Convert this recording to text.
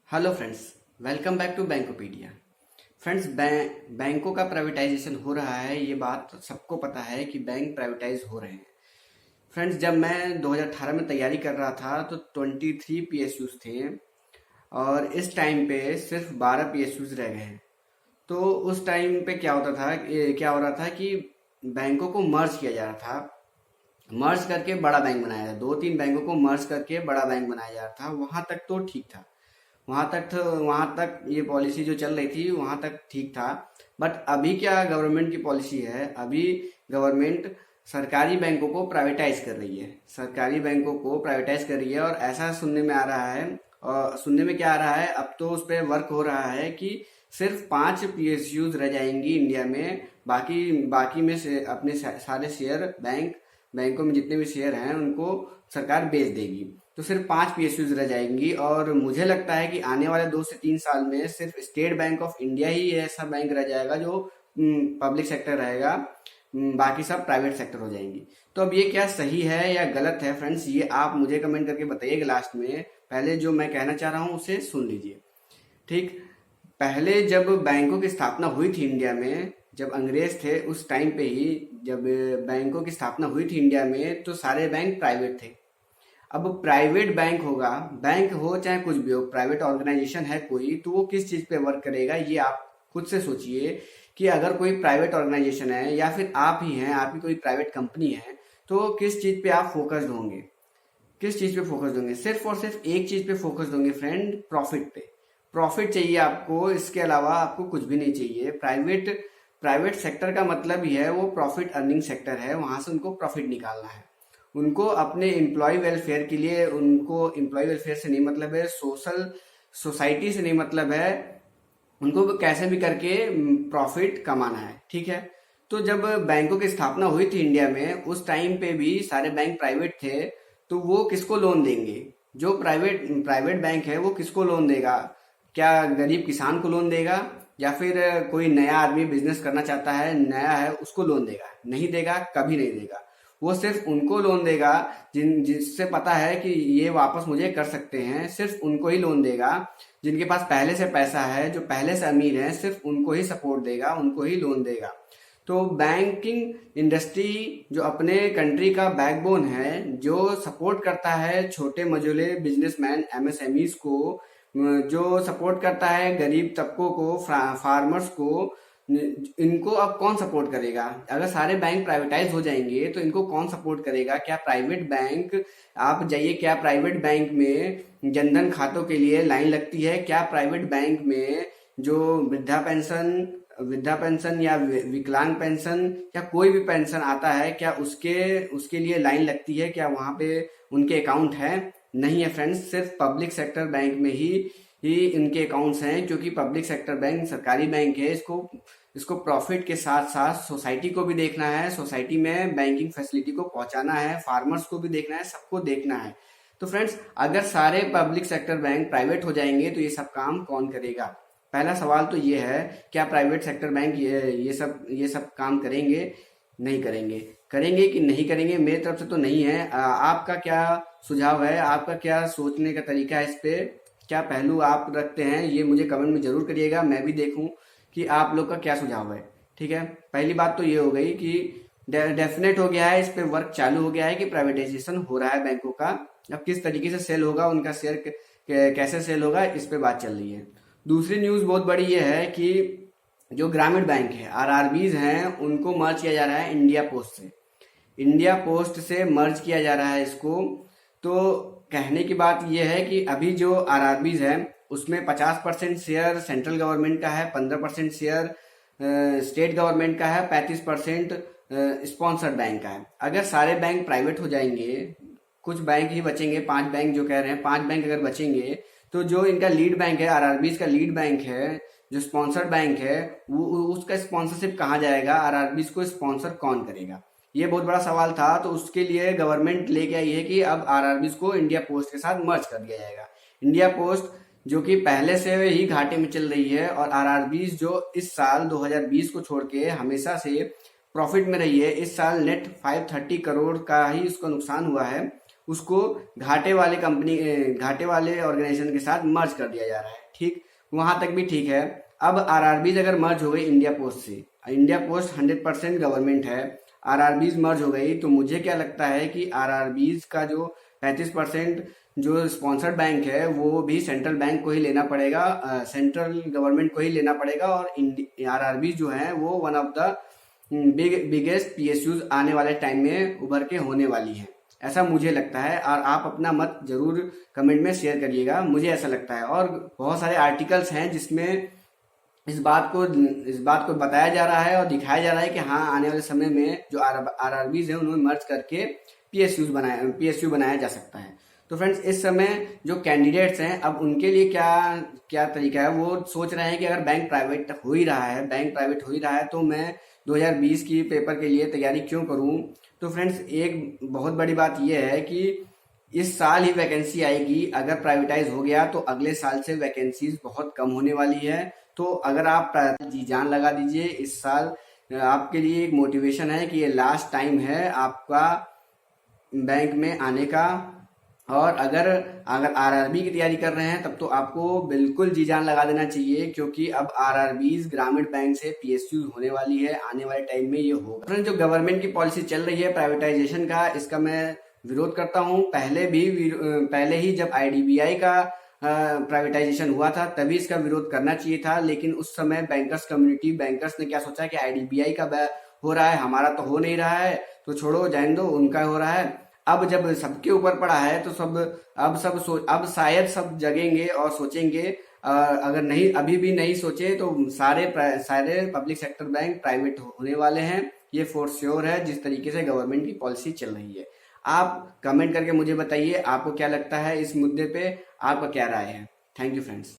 Hello friends, welcome back to Bankopedia. Friends, बैंकों का privatisation हो रहा है। ये बात सबको पता है कि बैंक प्राइवेटाइज हो रहे हैं। फ्रेंड्स, जब मैं 2018 में तैयारी कर रहा था तो 23 पीएसयूज थे और इस टाइम पे सिर्फ 12 पीएसयूज रह गए हैं। तो उस टाइम पे क्या हो रहा था कि बैंकों को मर्ज किया जा रहा था। मर्ज करके बड़ा बैंक बनाया था, दो तीन बैंकों को मर्ज करके बड़ा बैंक बनाया जा रहा था। वहां तक तो ठीक था, वहां तक ये पॉलिसी जो चल रही थी वहां तक ठीक था। बट अभी क्या गवर्नमेंट की पॉलिसी है? अभी गवर्नमेंट सरकारी बैंकों को प्राइवेटाइज कर रही है, सरकारी बैंकों को प्राइवेटाइज कर रही है। और ऐसा सुनने में आ रहा है, और सुनने में क्या आ रहा है, अब तो उस पर वर्क हो रहा है कि सिर्फ 5 पीएसयूज रह जाएंगी इंडिया में। बाकी बाकी में से अपने सारे शेयर बैंकों में जितने भी शेयर हैं उनको सरकार बेच देगी। तो सिर्फ 5 पीएसयूज रह जाएंगी। और मुझे लगता है कि आने वाले 2 से 3 साल में सिर्फ स्टेट बैंक ऑफ इंडिया ही ऐसा बैंक रह जाएगा जो पब्लिक सेक्टर रहेगा। बाकी सब प्राइवेट सेक्टर हो जाएंगी। तो अब ये क्या सही है या गलत है फ्रेंड्स, ये आप मुझे कमेंट करके बताइएगा लास्ट में। पहले जो मैं कहना चाह रहा हूँ उसे सुन लीजिए। ठीक, पहले जब बैंकों की स्थापना हुई थी इंडिया में, जब अंग्रेज थे उस टाइम पे ही जब बैंकों की स्थापना हुई थी इंडिया में, तो सारे बैंक प्राइवेट थे। अब प्राइवेट बैंक होगा, बैंक हो चाहे कुछ भी हो, प्राइवेट ऑर्गेनाइजेशन है कोई, तो वो किस चीज पे वर्क करेगा ये आप खुद से सोचिए। कि अगर कोई प्राइवेट ऑर्गेनाइजेशन है या फिर आप ही हैं, आपकी कोई प्राइवेट कंपनी है, तो किस चीज पे आप फोकस्ड होंगे? किस चीज पे फोकस होंगे? सिर्फ और सिर्फ एक चीज पे फोकस होंगे फ्रेंड, प्रॉफिट पे। प्रॉफिट चाहिए आपको, इसके अलावा आपको कुछ भी नहीं चाहिए। प्राइवेट सेक्टर का मतलब ही है, वो प्रॉफिट अर्निंग सेक्टर है, वहां से उनको प्रॉफिट निकालना है। उनको अपने एम्प्लॉय वेलफेयर के लिए, उनको एम्प्लॉय वेलफेयर से नहीं मतलब है, सोसाइटी से नहीं मतलब है, उनको कैसे भी करके प्रॉफिट कमाना है। ठीक है। तो जब बैंकों की स्थापना हुई थी इंडिया में, उस टाइम पे भी सारे बैंक प्राइवेट थे। तो वो किसको लोन देंगे? जो प्राइवेट बैंक है वो किसको लोन देगा? क्या गरीब किसान को लोन देगा, या फिर कोई नया आदमी बिजनेस करना चाहता है, नया है, उसको लोन देगा? नहीं देगा, कभी नहीं देगा। वो सिर्फ उनको लोन देगा जिससे पता है कि ये वापस मुझे कर सकते हैं, सिर्फ उनको ही लोन देगा। जिनके पास पहले से पैसा है, जो पहले से अमीर हैं, सिर्फ उनको ही सपोर्ट देगा, उनको ही लोन देगा। तो बैंकिंग इंडस्ट्री जो अपने कंट्री का बैकबोन है, जो सपोर्ट करता है छोटे मझोले बिजनेसमैन, एमएसएमईज को, जो सपोर्ट करता है गरीब तबकों को, फार्मर्स को, इनको अब कौन सपोर्ट करेगा? अगर सारे बैंक प्राइवेटाइज हो जाएंगे तो इनको कौन सपोर्ट करेगा? क्या प्राइवेट बैंक, आप जाइए, क्या प्राइवेट बैंक में जनधन खातों के लिए लाइन लगती है? क्या प्राइवेट बैंक में जो वृद्धा पेंशन या विकलांग पेंशन या कोई भी पेंशन आता है, क्या उसके उसके लिए लाइन लगती है? क्या वहां पे उनके अकाउंट है? नहीं है फ्रेंड्स। सिर्फ पब्लिक सेक्टर बैंक में ही इनके अकाउंट्स हैं, क्योंकि पब्लिक सेक्टर बैंक सरकारी बैंक है। इसको प्रॉफिट के साथ साथ सोसाइटी को भी देखना है, सोसाइटी में बैंकिंग फैसिलिटी को पहुंचाना है, फार्मर्स को भी देखना है, सबको देखना है। तो फ्रेंड्स, अगर सारे पब्लिक सेक्टर बैंक प्राइवेट हो जाएंगे तो ये सब काम कौन करेगा? पहला सवाल तो ये है, क्या प्राइवेट सेक्टर बैंक ये सब काम करेंगे? नहीं करेंगे। करेंगे कि नहीं करेंगे? मेरी तरफ से तो नहीं है। आपका क्या सुझाव है? आपका क्या सोचने का तरीका है? इस पे क्या पहलू आप रखते हैं, ये मुझे कमेंट में जरूर करिएगा, मैं भी देखूं कि आप लोग का क्या सुझाव है। ठीक है। पहली बात तो ये हो गई कि डेफिनेट हो गया है, इस पे वर्क चालू हो गया है कि प्राइवेटाइजेशन हो रहा है बैंकों का। अब किस तरीके से सेल होगा, उनका शेयर कैसे सेल होगा, इस पे बात चल रही है। दूसरी न्यूज बहुत बड़ी ये है कि जो ग्रामीण बैंक है, आरआरबीज हैं, उनको मर्ज किया जा रहा है इंडिया पोस्ट से। इंडिया पोस्ट से मर्ज किया जा रहा है इसको। तो कहने की बात यह है कि अभी जो आरआरबीज है उसमें 50% शेयर सेंट्रल गवर्नमेंट का है, 15% शेयर स्टेट गवर्नमेंट का है, 35% स्पॉन्सर्ड बैंक का है। अगर सारे बैंक प्राइवेट हो जाएंगे, कुछ बैंक ही बचेंगे, 5 बैंक जो कह रहे हैं, 5 बैंक अगर बचेंगे, तो जो इनका लीड बैंक है, आरआरबीज का लीड बैंक है, जो स्पॉन्सर्ड बैंक है, वो उसका स्पॉन्सरशिप कहाँ जाएगा? आरआरबीज को स्पॉन्सर कौन करेगा? ये बहुत बड़ा सवाल था। तो उसके लिए गवर्नमेंट लेके आई है कि अब आरआरबीज को इंडिया पोस्ट के साथ मर्ज कर दिया जाएगा। इंडिया पोस्ट जो कि पहले से ही घाटे में चल रही है, और आरआरबीज जो इस साल 2020 को छोड़ के हमेशा से प्रॉफिट में रही है, इस साल नेट 530 करोड़ का ही इसको नुकसान हुआ है। उसको घाटे वाले ऑर्गेनाइजेशन के साथ मर्ज कर दिया जा रहा है। ठीक, वहां तक भी ठीक है। अब आरआरबीज अगर मर्ज हो गई इंडिया पोस्ट से, इंडिया पोस्ट 100% गवर्नमेंट है, आरआरबीज मर्ज हो गई, तो मुझे क्या लगता है कि आरआरबीज का जो 35% जो स्पॉन्सर्ड बैंक है वो भी सेंट्रल बैंक को ही लेना पड़ेगा, सेंट्रल गवर्नमेंट को ही लेना पड़ेगा। और आरआरबी जो है वो one of the biggest PSUs आने वाले टाइम में उभर के होने वाली है, ऐसा मुझे लगता है। और आप अपना मत जरूर कमेंट में शेयर करिएगा, मुझे ऐसा लगता है। और बहुत सारे आर्टिकल्स हैं जिसमें इस बात को बताया जा रहा है और दिखाया जा रहा है कि हाँ, आने वाले समय में जो आरआरबीज है उन्हें मर्ज करके पीएसयू बनाया जा सकता है। तो फ्रेंड्स, इस समय जो कैंडिडेट्स हैं अब उनके लिए क्या क्या तरीका है, वो सोच रहे हैं कि अगर बैंक प्राइवेट हो ही रहा है तो मैं 2020 की पेपर के लिए तैयारी क्यों करूं। तो फ्रेंड्स, एक बहुत बड़ी बात यह है कि इस साल ही वैकेंसी आएगी, अगर प्राइवेटाइज हो गया तो अगले साल से वैकेंसीज बहुत कम होने वाली है। तो अगर आप जी जान लगा दीजिए, इस साल आपके लिए एक मोटिवेशन है कि ये लास्ट टाइम है आपका बैंक में आने का। और अगर आरआरबी की तैयारी कर रहे हैं तब तो आपको बिल्कुल जी जान लगा देना चाहिए, क्योंकि अब आरआरबीज ग्रामीण बैंक से पीएसयू होने वाली है, आने वाले टाइम में ये होगा। फ्रेंड्स, जो गवर्नमेंट की पॉलिसी चल रही है प्राइवेटाइजेशन का, इसका मैं विरोध करता हूँ। पहले ही जब आईडीबीआई का प्राइवेटाइजेशन हुआ था तभी इसका विरोध करना चाहिए था, लेकिन उस समय बैंकर्स ने क्या सोचा कि आईडीबीआई का हो रहा है, हमारा तो हो नहीं रहा है, तो छोड़ो, जाने दो, उनका हो रहा है। अब जब सबके ऊपर पड़ा है तो अब शायद सब जगेंगे और सोचेंगे। अगर नहीं, अभी भी नहीं सोचे तो सारे पब्लिक सेक्टर बैंक प्राइवेट होने वाले हैं, ये फॉर श्योर है, जिस तरीके से गवर्नमेंट की पॉलिसी चल रही है। आप कमेंट करके मुझे बताइए आपको क्या लगता है इस मुद्दे पे, आपका क्या राय है। Thank you friends.